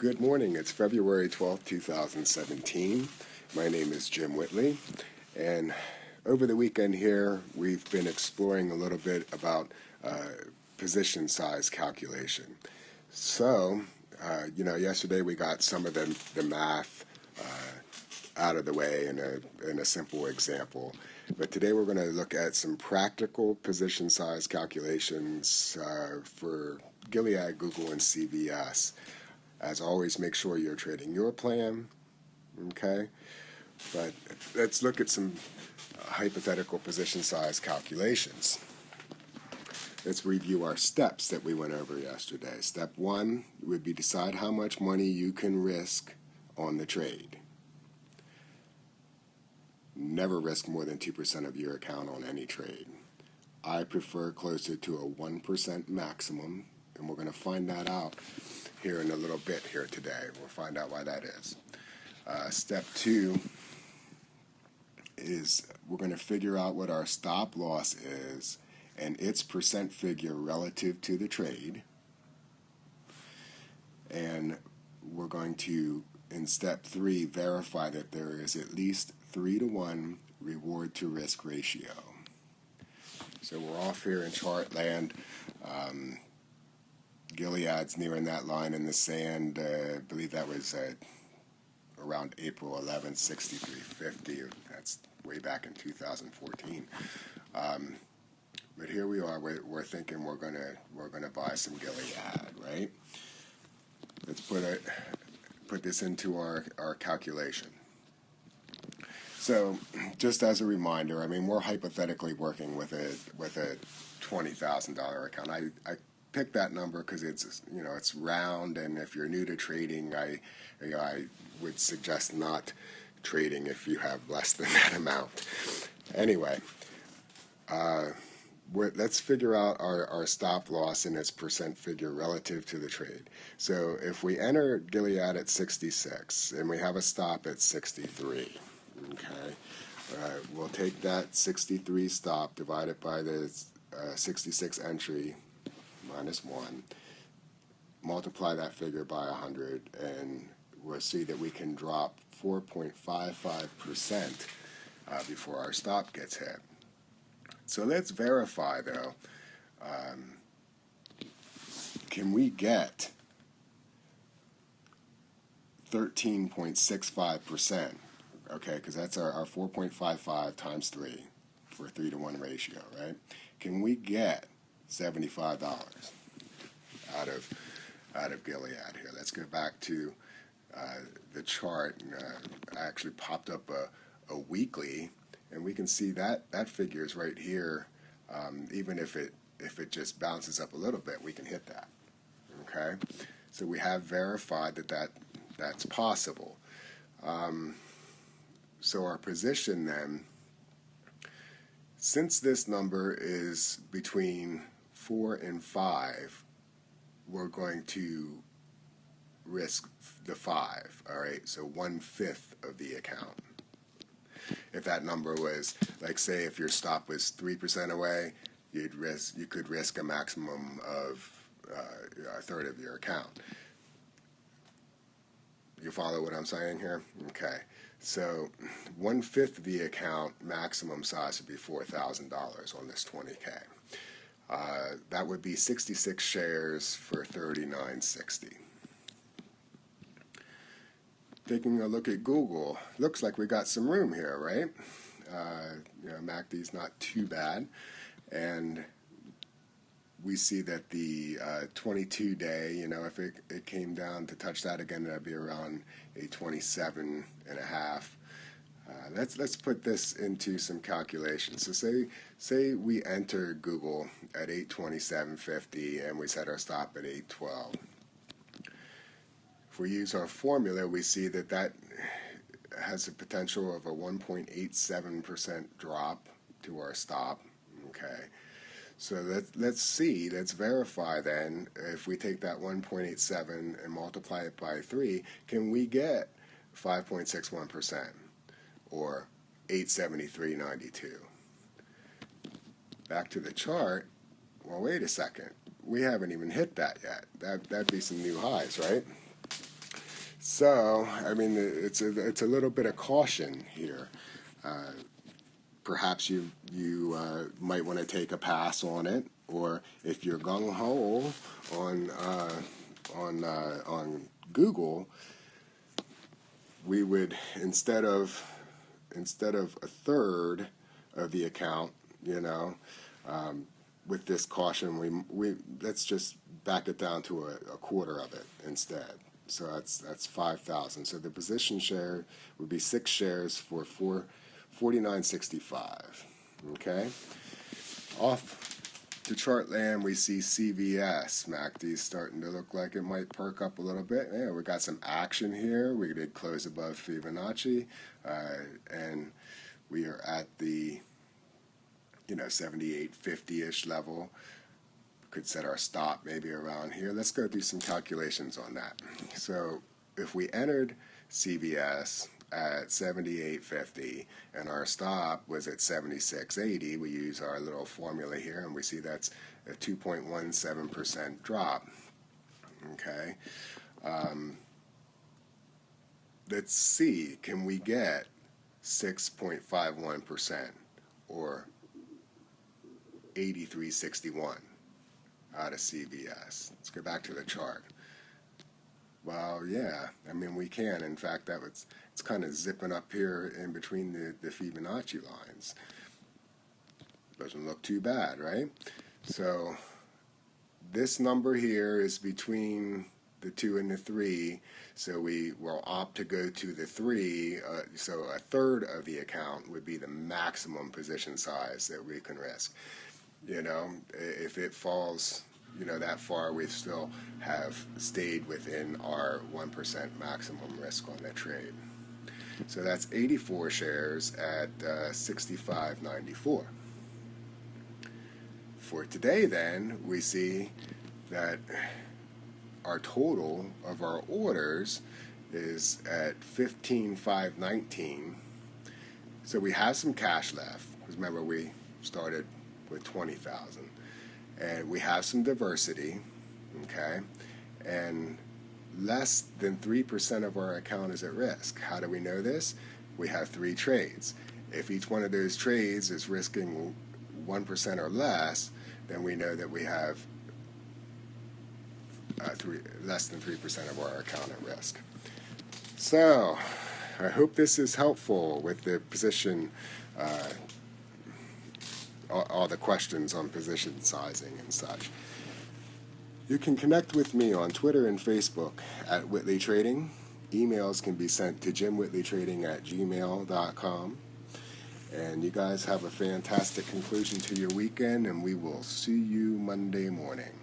Good morning. It's February 12th, 2017. My name is Jim Whitley, and over the weekend here we've been exploring a little bit about position size calculation. So, yesterday we got some of the math out of the way in a simple example. But today we're going to look at some practical position size calculations for Gilead, Google, and CVS. As always, make sure you're trading your plan, okay? But let's look at some hypothetical position size calculations. Let's review our steps that we went over yesterday. Step 1 would be decide how much money you can risk on the trade. Never risk more than 2% of your account on any trade. I prefer closer to a 1% maximum, and we're going to find that out here in a little bit here today. We'll find out why that is. Step 2 is we're going to figure out what our stop loss is and its percent figure relative to the trade. And we're going to, in step 3, verify that there is at least 3-to-1 reward to risk ratio. So we're off here in chart land. Gilead's nearing that line in the sand. I believe that was around April 11th, 63.50. That's way back in 2014. But here we are. We're thinking we're gonna buy some Gilead, right? Let's put this into our calculation. So, just as a reminder, I mean, we're hypothetically working with a $20,000 account. I picked that number because it's round, and if you're new to trading, I would suggest not trading if you have less than that amount. Anyway, let's figure out our stop loss and its percent figure relative to the trade. So if we enter Gilead at 66 and we have a stop at 63, okay, we'll take that 63 stop, divide it by the 66 entry, minus 1, multiply that figure by 100, and we'll see that we can drop 4.55% before our stop gets hit. So let's verify, though. Can we get 13.65%? Okay, because that's our 4.55 times 3 for a 3-to-1 ratio, right? Can we get $75 out of Gilead here? Let's go back to the chart. I actually popped up a weekly, and we can see that figure is right here. Even if it just bounces up a little bit, we can hit that. Okay, so we have verified that's possible. So our position then, since this number is between 4 and 5, we're going to risk the 5. All right, so 1/5 of the account. If that number was, like, say, if your stop was 3% away, you could risk a maximum of a third of your account. You follow what I'm saying here? Okay. So 1/5 of the account maximum size would be $4,000 on this 20K. That would be 66 shares for $39.60. Taking a look at Google, looks like we got some room here, right? MACD's not too bad, and we see that the 22-day, if it came down to touch that again, that'd be around a 27.5. Let's put this into some calculations. So say we enter Google at 827.50 and we set our stop at 812. If we use our formula, we see that has a potential of a 1.87% drop to our stop. Okay, so let's verify then. If we take that 1.87 and multiply it by 3, can we get 5.61% or 873.92? Back to the chart. Well, wait a second. We haven't even hit that yet. That'd be some new highs, right? So, I mean, it's a little bit of caution here. Perhaps you might want to take a pass on it, or if you're gung ho on on Google, we would instead of a third of the account, you know, with this caution, we let's just back it down to a quarter of it instead. So that's 5,000. So the position share would be 6 shares for 49.65. Okay. Off to chart land, we see CVS. MACD starting to look like it might perk up a little bit. Yeah, we got some action here. We did close above Fibonacci, and we are at the 78.50-ish level. Could set our stop maybe around here. Let's go do some calculations on that. So if we entered CVS at 78.50 and our stop was at 76.80, we use our little formula here and we see that's a 2.17% drop. Okay. Let's see, can we get 6.51% or 83.61 out of CVS? Let's go back to the chart. Well, yeah, I mean, we can. In fact, it's kind of zipping up here in between the Fibonacci lines. Doesn't look too bad, right? So this number here is between the 2 and the 3, so we will opt to go to the 3. So a third of the account would be the maximum position size that we can risk. If it falls that far, we still have stayed within our 1% maximum risk on that trade. So that's 84 shares at 65.94. For today, then, we see that our total of our orders is at 15,519. So we have some cash left, because remember we started with 20,000, and we have some diversity, okay, and less than 3% of our account is at risk. How do we know this? We have 3 trades. If each one of those trades is risking 1% or less, then we know that we have less than 3% of our account at risk. So I hope this is helpful with the position, all the questions on position sizing and such. You can connect with me on Twitter and Facebook at Whitley Trading. Emails can be sent to jimwhitleytrading@gmail.com. And you guys have a fantastic conclusion to your weekend, and we will see you Monday morning.